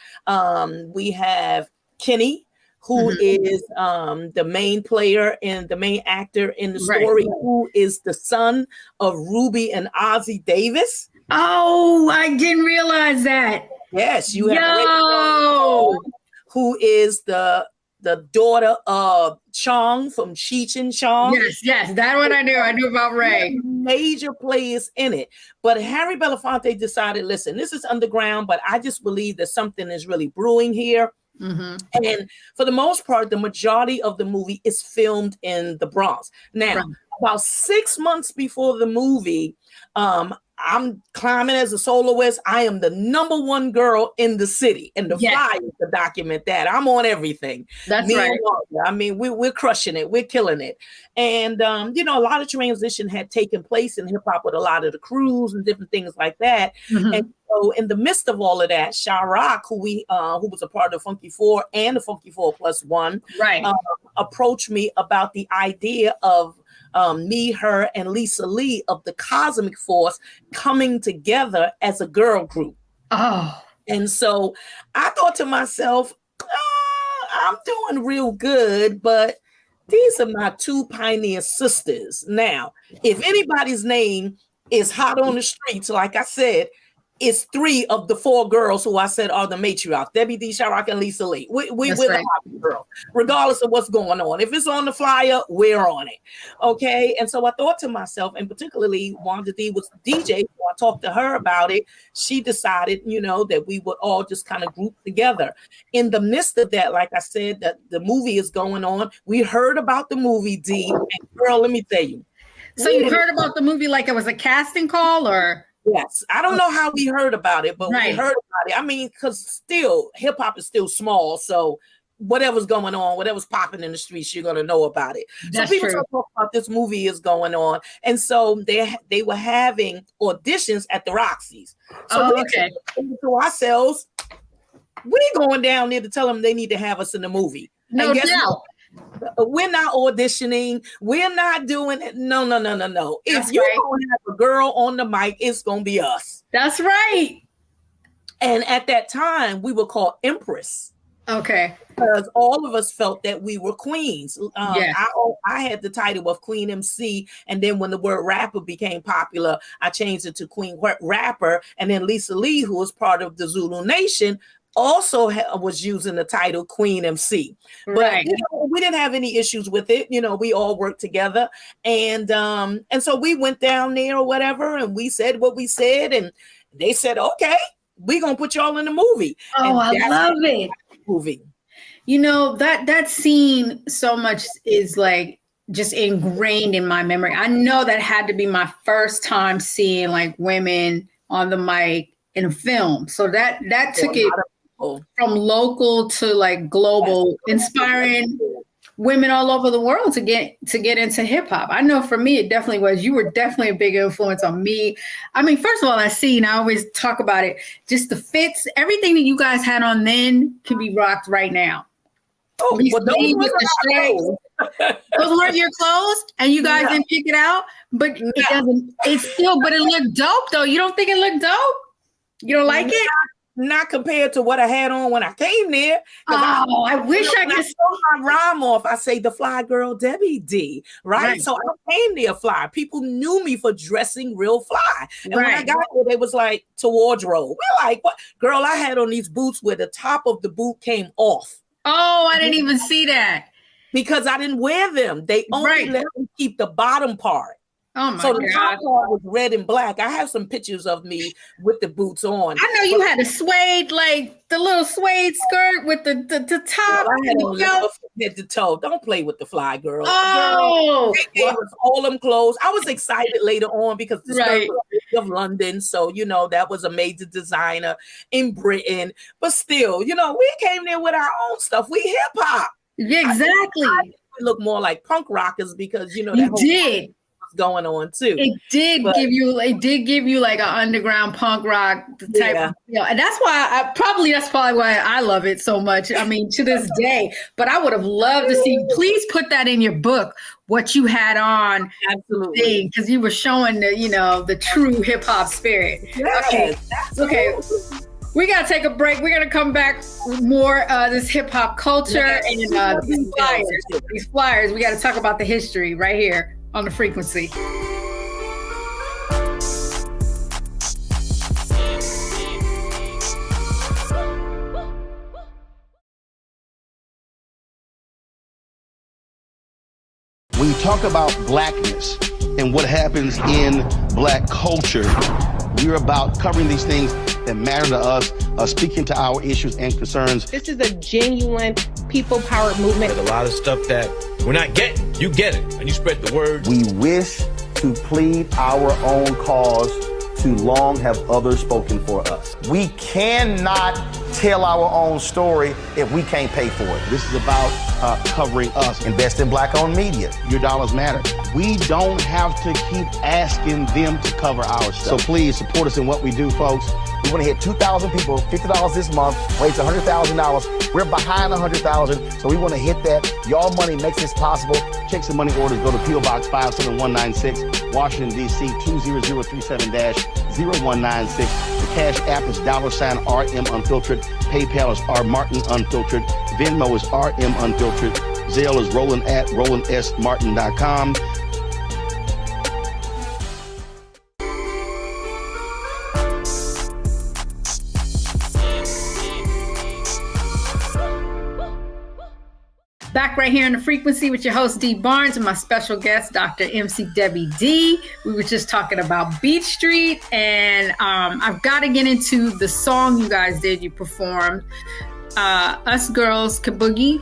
We have Kenny, who is the main player and the main actor in the story, who is the son of Ruby and Ozzie Davis. Oh, I didn't realize that. Yes, you have who is the daughter of Chong from Cheech and Chong. Yes, that one I knew. I knew about Ray. Major players in it. But Harry Belafonte decided, listen, this is underground, but I just believe that something is really brewing here. And for the most part, the majority of the movie is filmed in the Bronx. Now, about 6 months before the movie, I'm climbing as a soloist. I am the #1 girl in the city, and the flyers to document that. I'm on everything. That's right. I mean, we're crushing it. We're killing it. And, a lot of transition had taken place in hip hop with a lot of the crews and different things like that. And so in the midst of all of that, Chirac, who was a part of Funky Four and the Funky Four Plus One, approached me about the idea of me, her, and Lisa Lee of the Cosmic Force coming together as a girl group. Oh. And so I thought to myself, I'm doing real good, but these are my two pioneer sisters. Now, if anybody's name is hot on the streets, like I said, it's 3 of the 4 girls who I said are the matriarchs, Debbie D. Chirac and Lisa Lee. We're the hot girl, regardless of what's going on. If it's on the flyer, we're on it. Okay. And so I thought to myself, and particularly Wanda D was DJ, so I talked to her about it. She decided, that we would all just kind of group together. In the midst of that, like I said, that the movie is going on. We heard about the movie, D. And girl, let me tell you. So you heard about the movie like it was a casting call, or? Yes, I don't know how we heard about it, but we heard about it. I mean, because still, hip hop is still small, so whatever's going on, whatever's popping in the streets, you're gonna know about it. That's so people true. talk about this movie is going on, and so they were having auditions at the Roxy's. So we said to ourselves, we're going down there to tell them they need to have us in the movie. No doubt. We're not auditioning. We're not doing it. No. If you're going to have a girl on the mic, it's going to be us. That's right. And at that time, we were called Empress. Okay. Because all of us felt that we were queens. I had the title of Queen MC. And then when the word rapper became popular, I changed it to Queen Rapper. And then Lisa Lee, who was part of the Zulu Nation, also was using the title Queen MC. But we didn't have any issues with it. We all worked together. And so we went down there or whatever, and we said what we said, and they said, okay, we're gonna put y'all in the movie. Oh, I love it. Movie. That scene so much is like just ingrained in my memory. I know that had to be my first time seeing like women on the mic in a film. So that took it from local to like global, inspiring women all over the world to get into hip hop. I know for me, it definitely was. You were definitely a big influence on me. I mean, first of all, I always talk about it, just the fits, everything that you guys had on then can be rocked right now. Oh, well, those weren't your clothes, and you guys didn't pick it out, but it doesn't. It's still, but it looked dope though. You don't think it looked dope? You don't like it? not compared to what I had on when I came there. Oh, I wish I could start my rhyme off. I say the fly girl Debbie D, right? So I came there fly. People knew me for dressing real fly. And when I got there, they was like, to wardrobe. We're like, what? Girl, I had on these boots where the top of the boot came off. Oh, I didn't even see that. Because I didn't wear them. They only let me keep the bottom part. Oh my so the top God. part was red and black. I have some pictures of me with the boots on. I know you had a suede, like the little suede skirt with the top. I had on head to toe. Don't play with the fly girl. Oh, they gave us all them clothes. I was excited later on because the skirt was of London. So, you know, that was a major designer in Britain. But still, you know, we came there with our own stuff. We hip hop. Yeah, exactly. We look more like punk rockers because, you know, you did. Going on too. It did give you like an underground punk rock type of feel. And that's why that's probably why I love it so much. I mean, to this day, but I would have loved to see, please put that in your book, what you had on. Absolutely. Because you were showing the true hip hop spirit. Yes, okay. We got to take a break. We're going to come back with more this hip hop culture and these flyers. We got to talk about the history right here on The Frequency. When you talk about blackness and what happens in black culture, we're about covering these things that matter to us, speaking to our issues and concerns. This is a genuine people-powered movement. There's a lot of stuff that we're not getting. You get it, and you spread the word. We wish to plead our own cause. Too long have others spoken for us. We cannot tell our own story if we can't pay for it. This is about covering us. Invest in black-owned media. Your dollars matter. We don't have to keep asking them to cover our stuff. So please support us in what we do, folks. We want to hit 2,000 people, $50 this month, raise $100,000. We're behind 100,000, so we want to hit that. Y'all money makes this possible. Checks and money orders go to P.O. Box 57196, Washington, D.C. 20037-0196. The Cash App is $RM Unfiltered. PayPal is R Martin Unfiltered. Venmo is RM Unfiltered. Zelle is Roland at RolandSMartin.com. Back right here in The Frequency with your host, D. Barnes, and my special guest, Dr. MC Debbie D. We were just talking about Beat Street, and I've got to get into the song you guys did. You performed Us Girls Can Boogie,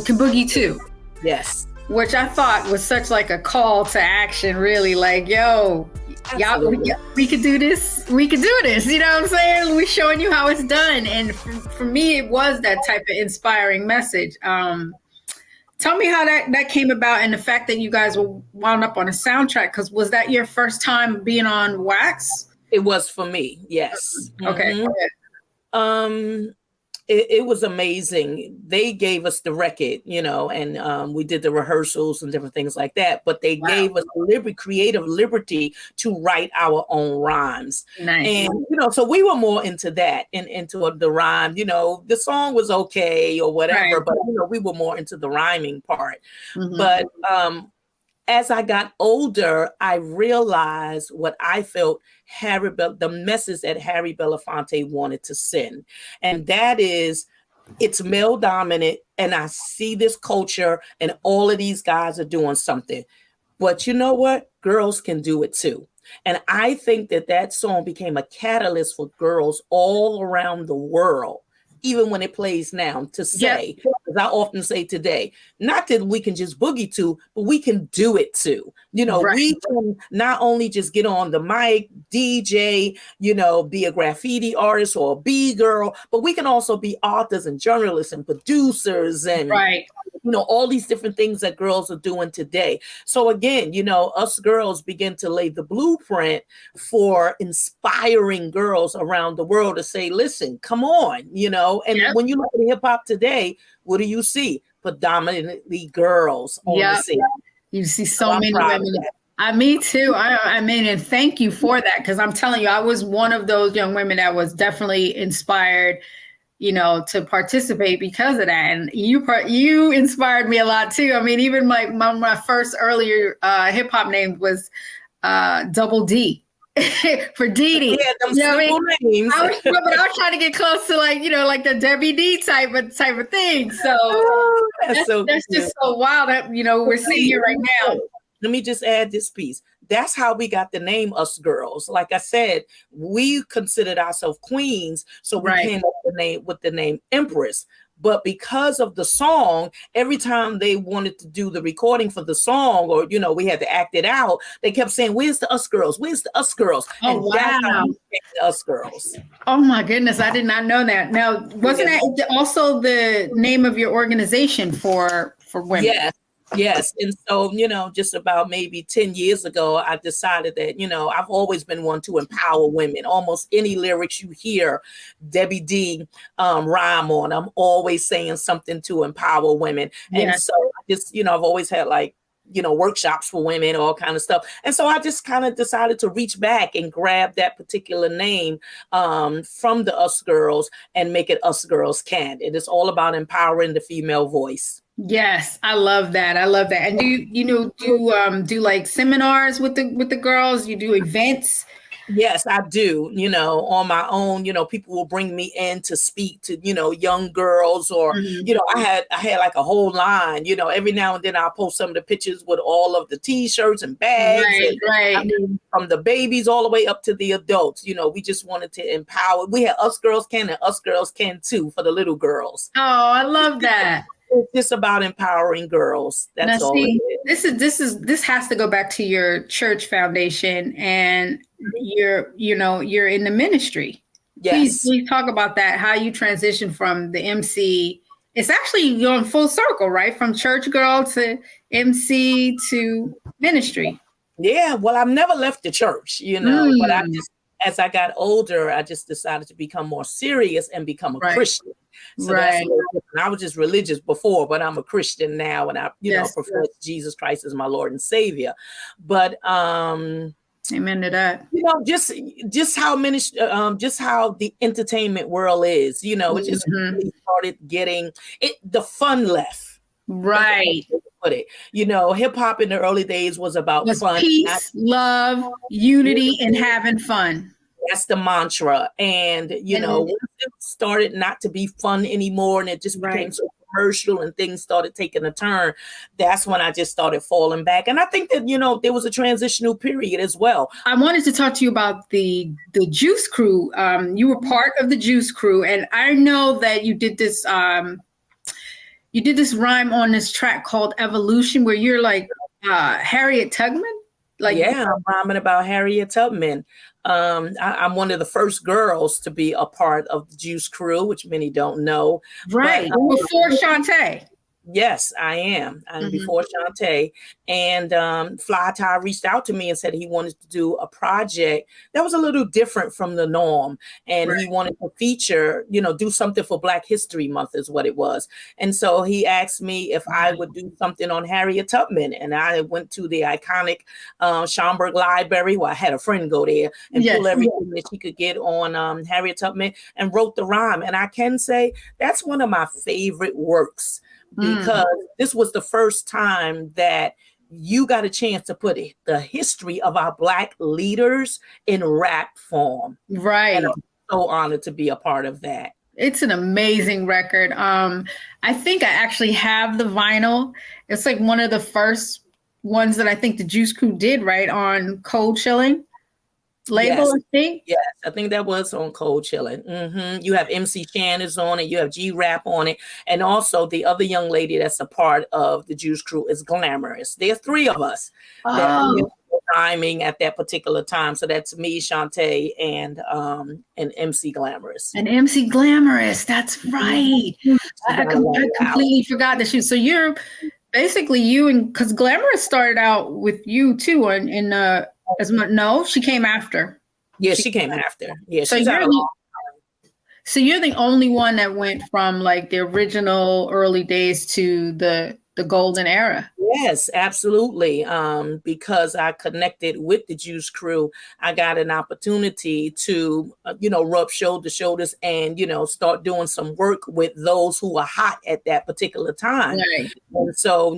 Can Boogie Too. Yes. Which I thought was such like a call to action, really. Like, yo, y'all, we could do this. We could do this. You know what I'm saying? We're showing you how it's done. And for me, it was that type of inspiring message. Tell me how that came about and the fact that you guys were wound up on a soundtrack, because was that your first time being on Wax? It was for me, yes. Okay. Mm-hmm. It was amazing. They gave us the record, and we did the rehearsals and different things like that. But they gave us creative liberty to write our own rhymes. Nice. And, so we were more into that and into the rhyme. The song was okay or whatever, but, we were more into the rhyming part. Mm-hmm. But as I got older, I realized what I felt the message that Harry Belafonte wanted to send. And that is, it's male dominant. And I see this culture and all of these guys are doing something. But you know what? Girls can do it too. And I think that song became a catalyst for girls all around the world. Even when it plays now, to say, as I often say today, not that we can just boogie to, but we can do it too. We can not only just get on the mic, DJ, be a graffiti artist or a B-girl, but we can also be authors and journalists and producers and all these different things that girls are doing today. So again, us girls begin to lay the blueprint for inspiring girls around the world to say, listen, come on, and when you look at hip hop today, what do you see? Predominantly girls on the scene. You see so many women Me too. I mean, and thank you for that, because I'm telling you, I was one of those young women that was definitely inspired, to participate because of that. And you inspired me a lot too. I mean, even my first earlier hip hop name was Double D. For Dee Dee. Yeah, them simple names. I was trying to get close to like the Debbie D type of thing. So that's just so wild that we're sitting here right now. Let me just add this piece. That's how we got the name Us Girls. Like I said, we considered ourselves queens, so we came up with the name Empress. But because of the song, every time they wanted to do the recording for the song, or we had to act it out, they kept saying, "Where's the Us Girls? Where's the Us Girls?" Oh, and that's how we became the Us Girls. Oh my goodness, I did not know that. Now, wasn't that also the name of your organization for women? Yes. And so, just about maybe 10 years ago, I decided that, I've always been one to empower women. Almost any lyrics you hear Debbie D rhyme on, I'm always saying something to empower women. And so I just, I've always had workshops for women, all kind of stuff. And so I just kind of decided to reach back and grab that particular name from the Us Girls and make it Us Girls Can. It is all about empowering the female voice. Yes, I love that. And do like seminars with the girls? You do events? Yes, I do. On my own, people will bring me in to speak to, young girls, or, I had like a whole line, every now and then I'll post some of the pictures with all of the t-shirts and bags, right. I mean, from the babies all the way up to the adults. We just wanted to empower. We had Us Girls Can and Us Girls Can Too for the little girls. Oh, I love that. It's just about empowering girls. That's all. This has to go back to your church foundation, and you're in the ministry. Yes. Please talk about that. How you transition from the MC. It's actually going full circle, right? From church girl to MC to ministry. Yeah. Well, I've never left the church, but as I got older, I just decided to become more serious and become a Christian. So that's I was just religious before, but I'm a Christian now, and I, profess Jesus Christ as my Lord and Savior. But amen to that. Just how just how the entertainment world is. It just really started getting the fun left. Right. Put it. Hip hop in the early days was about fun, peace, love, unity, and having fun. That's the mantra. And, once it started not to be fun anymore, and it just became so commercial and things started taking a turn, that's when I just started falling back. And I think that, there was a transitional period as well. I wanted to talk to you about the Juice Crew. You were part of the Juice Crew, and I know that you did this rhyme on this track called Evolution, where you're like Harriet Tubman. I'm rhyming about Harriet Tubman. I'm one of the first girls to be a part of the Juice Crew, which many don't know. Right. Before Shantae. Yes, I am. I'm before Shantae. And Fly Ty reached out to me and said he wanted to do a project that was a little different from the norm. And he wanted to feature, do something for Black History Month is what it was. And so he asked me if I would do something on Harriet Tubman. And I went to the iconic Schomburg Library, where I had a friend go there and pull everything that she could get on Harriet Tubman, and wrote the rhyme. And I can say that's one of my favorite works, because this was the first time that you got a chance to put the history of our Black leaders in rap form. Right. And I'm so honored to be a part of that. It's an amazing record. I think I actually have the vinyl. It's like one of the first ones that I think the Juice Crew did, right, on Cold Chilling label, I think. Yes, I think that was on Cold Chilling. You have MC Shannon's on it, you have G-Rap on it, and also the other young lady that's a part of the Juice Crew is Glamorous. There are three of us that were rhyming at that particular time. So that's me, Shantae, and MC Glamorous. And MC Glamorous, that's right. I completely forgot that so you're basically because Glamorous started out with you too no, she came after. Yeah, she came after. Yeah, so you're the only one that went from like the original early days to the the golden era. Yes, absolutely. Because I connected with the Juice Crew, I got an opportunity to, rub shoulders and, start doing some work with those who are hot at that particular time. Right. And so,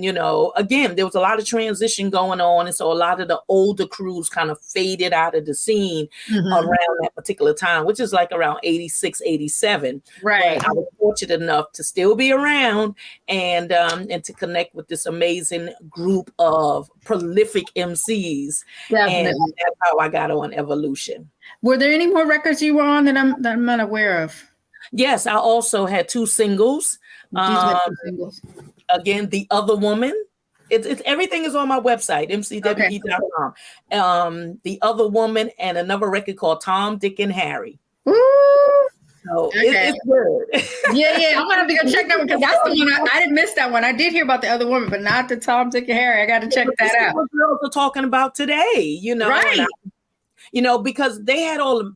again, there was a lot of transition going on. And so a lot of the older crews kind of faded out of the scene around that particular time, which is like around 86, 87. Right. But I was fortunate enough to still be around and to connect with this amazing group of prolific MCs. Definitely. And that's how I got on Evolution. Were there any more records you were on that I'm not aware of? Yes, I also had 2 singles. Again, The Other Woman. It's everything is on my website, mcwe.com. The Other Woman, and another record called Tom, Dick, and Harry. Ooh. So it's good. Yeah. I'm gonna have to go check that one because that's the one I didn't miss that one. I did hear about The Other Woman, but not the Tom, Dick, and Harry. I got to check that out. What girls are talking about today, right? Because they had all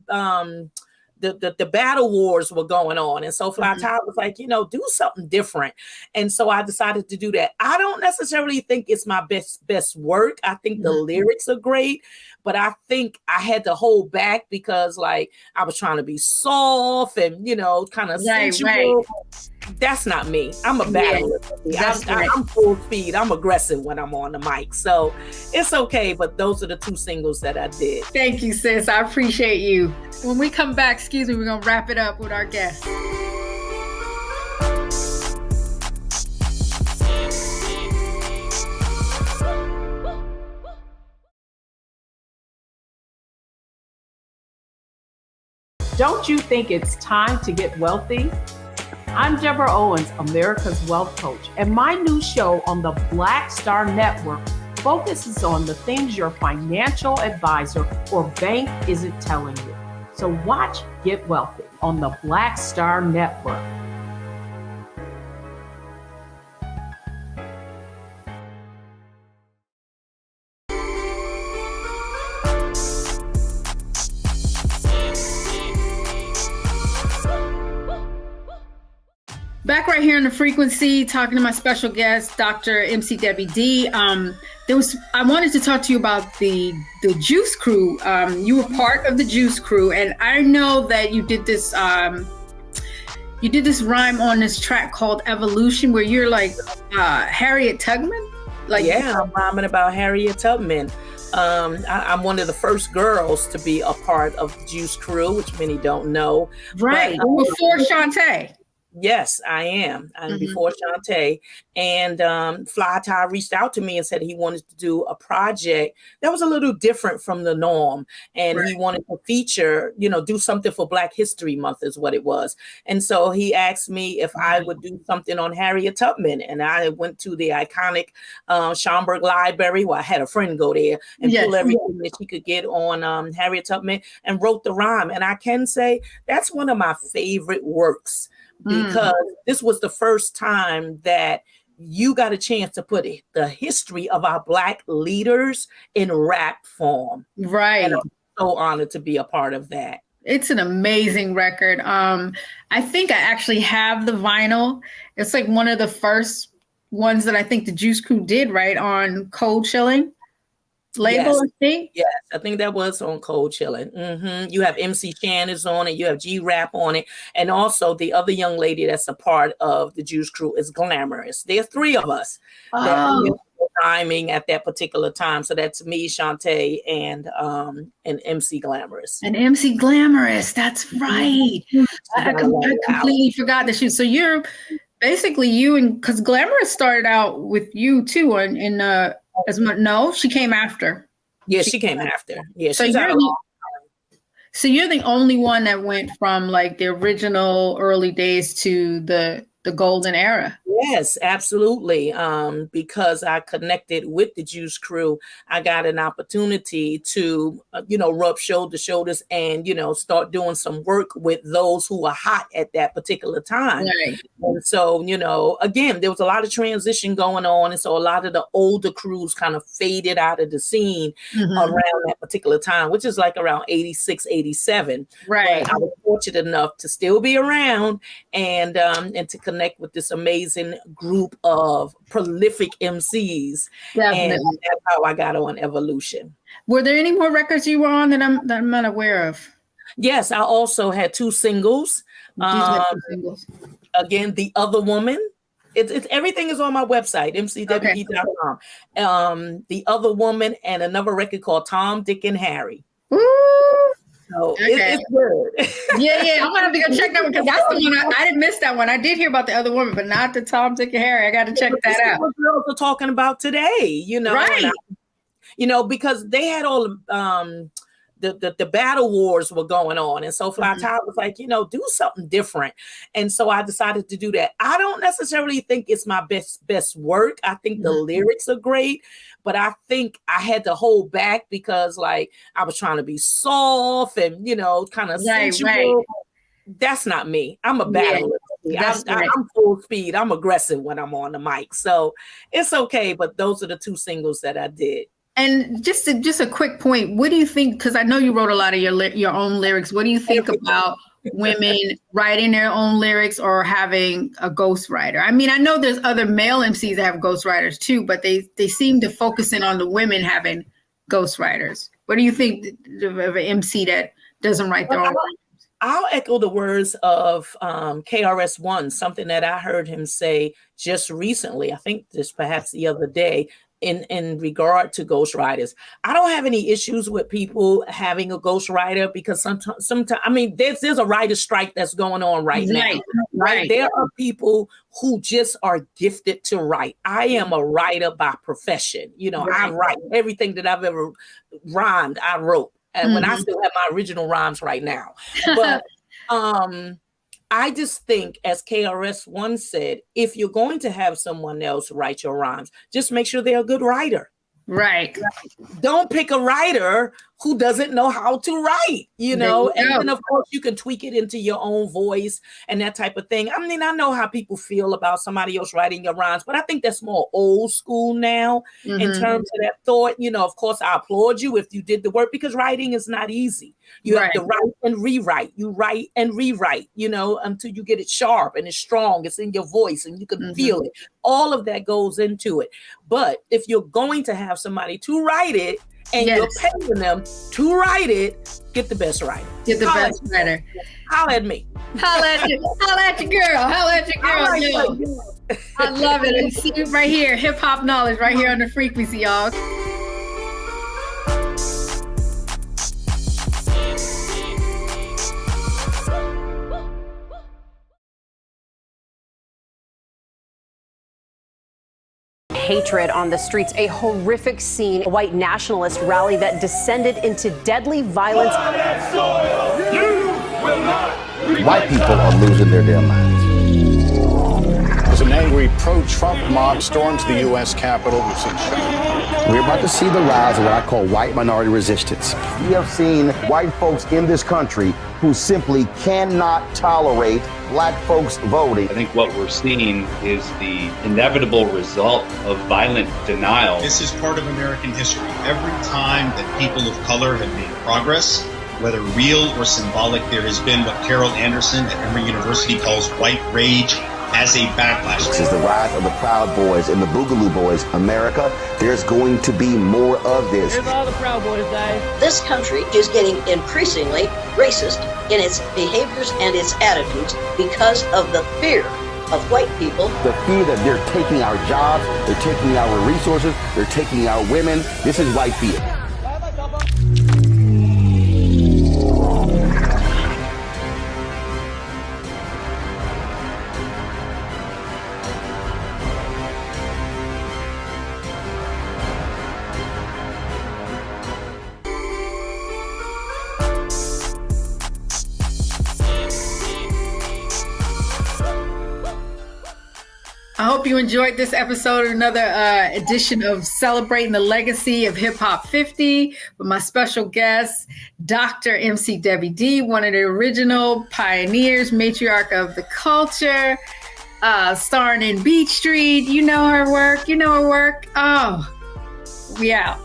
the battle wars were going on, and so Fly Ty was like, do something different, and so I decided to do that. I don't necessarily think it's my best work. I think the lyrics are great, but I think I had to hold back because I was trying to be soft and kind of sensual. Right. That's not me. I'm a battler. I'm full speed. I'm aggressive when I'm on the mic. So it's okay. But those are the 2 singles that I did. Thank you, sis. I appreciate you. When we come back, we're going to wrap it up with our guests. Don't you think it's time to get wealthy? I'm Deborah Owens, America's Wealth Coach, and my new show on the Black Star Network focuses on the things your financial advisor or bank isn't telling you. So watch Get Wealthy on the Black Star Network. Back right here on The Frequency, talking to my special guest, Dr. MC Debbie D. I wanted to talk to you about the Juice Crew. You were part of the Juice Crew, and I know that you did this rhyme on this track called Evolution, where you're like Harriet Tubman. I'm rhyming about Harriet Tubman. I'm one of the first girls to be a part of the Juice Crew, which many don't know. Right, before Shantae. Yes, I am. I'm before Shantae. And Fly Ty reached out to me and said he wanted to do a project that was a little different from the norm. And he wanted to feature, do something for Black History Month is what it was. And so he asked me if I would do something on Harriet Tubman. And I went to the iconic Schomburg Library, where I had a friend go there and pull everything that she could get on Harriet Tubman and wrote the rhyme. And I can say that's one of my favorite works. Because this was the first time that you got a chance to put the history of our Black leaders in rap form. Right. And I'm so honored to be a part of that. It's an amazing record. I think I actually have the vinyl. It's like one of the first ones that I think the Juice Crew did, right, on Cold Chilling label, I think. Yes, I think that was on Cold Chilling. You have MC Shannon's on it. You have G-Rap on it. And also the other young lady that's a part of the Juice Crew is Glamorous. There's 3 of us that were rhyming at that particular time. So that's me, Shantae, and MC Glamorous. And MC Glamorous, that's right. I completely forgot that so you're basically because Glamorous started out with you too no, she came after. Yeah, she came after. Yeah, so you're the only one that went from like the original early days to the golden era. Yes, absolutely. Because I connected with the Juice Crew, I got an opportunity to, rub shoulders and, start doing some work with those who are hot at that particular time. Right. And so, again, there was a lot of transition going on. And so a lot of the older crews kind of faded out of the scene around that particular time, which is like around 86, 87. Right. But I was fortunate enough to still be around and to connect connect with this amazing group of prolific MCs. Definitely. And that's how I got on Evolution. Were there any more records you were on that I'm not aware of? Yes, I also had 2 singles. Again, The Other Woman. It's everything is on my website, mcwd.com. The Other Woman, and another record called Tom, Dick, and Harry. Ooh. So it's good. Yeah. I'm gonna have to go check that one, because that's the one I didn't miss that one. I did hear about The Other Woman, but not the Tom, Dick, and Harry. I got to check that out. What girls are talking about today, right? Because they had all the battle wars were going on, and so Fly Ty was like, do something different, and so I decided to do that. I don't necessarily think it's my best work. I think the lyrics are great, but I think I had to hold back because I was trying to be soft and kind of sensual. Right. That's not me. I'm a battler. I'm full speed. I'm aggressive when I'm on the mic, so it's okay. But those are the 2 singles that I did. And just a quick point, what do you think, because I know you wrote a lot of your own lyrics, what do you think about women writing their own lyrics or having a ghostwriter? I mean, I know there's other male MCs that have ghostwriters too, but they seem to focus in on the women having ghostwriters. What do you think of an MC that doesn't write their own lyrics? I'll echo the words of KRS-One, something that I heard him say just recently, I think just perhaps the other day, in regard to ghostwriters. I don't have any issues with people having a ghostwriter, because sometimes I mean, there's a writer's strike that's going on right now. Right. There are people who just are gifted to write. I am a writer by profession. I write everything that I've ever rhymed, I wrote. And when I still have my original rhymes right now. But I just think, as KRS-One said, if you're going to have someone else write your rhymes, just make sure they're a good writer. Right. Don't pick a writer who doesn't know how to write, and then of course you can tweak it into your own voice and that type of thing. I mean, I know how people feel about somebody else writing your rhymes, but I think that's more old school now in terms of that thought. Of course, I applaud you if you did the work, because writing is not easy. You have to write and rewrite. You write and rewrite, until you get it sharp and it's strong. It's in your voice and you can feel it. All of that goes into it. But if you're going to have somebody to write it, and you're paying them to write it, get the best writer. Get the best writer. Holla at me. Holla at you. Holla at your girl. Holla at your girl. I love it. And see it right here. Hip hop knowledge right here on the frequency, y'all. Hatred on the streets, a horrific scene, a white nationalist rally that descended into deadly violence. White people are losing their damn minds. As an angry pro-Trump mob storms the U.S. Capitol, we've seen shots. We're about to see the rise of what I call white minority resistance. We have seen white folks in this country who simply cannot tolerate black folks voting. I think what we're seeing is the inevitable result of violent denial. This is part of American history. Every time that people of color have made progress, whether real or symbolic, there has been what Carol Anderson at Emory University calls white rage as a backlash. This is the rise of the Proud Boys and the Boogaloo Boys. America, there's going to be more of this. Here's all the Proud Boys, guys. This country is getting increasingly racist in its behaviors and its attitudes because of the fear of white people. The fear that they're taking our jobs, they're taking our resources, they're taking our women. This is white fear. I hope you enjoyed this episode, another edition of Celebrating the Legacy of Hip Hop 50 with my special guest, Dr. MC Debbie D, one of the original pioneers, matriarch of the culture, starring in Beat Street. You know her work. Oh, we out.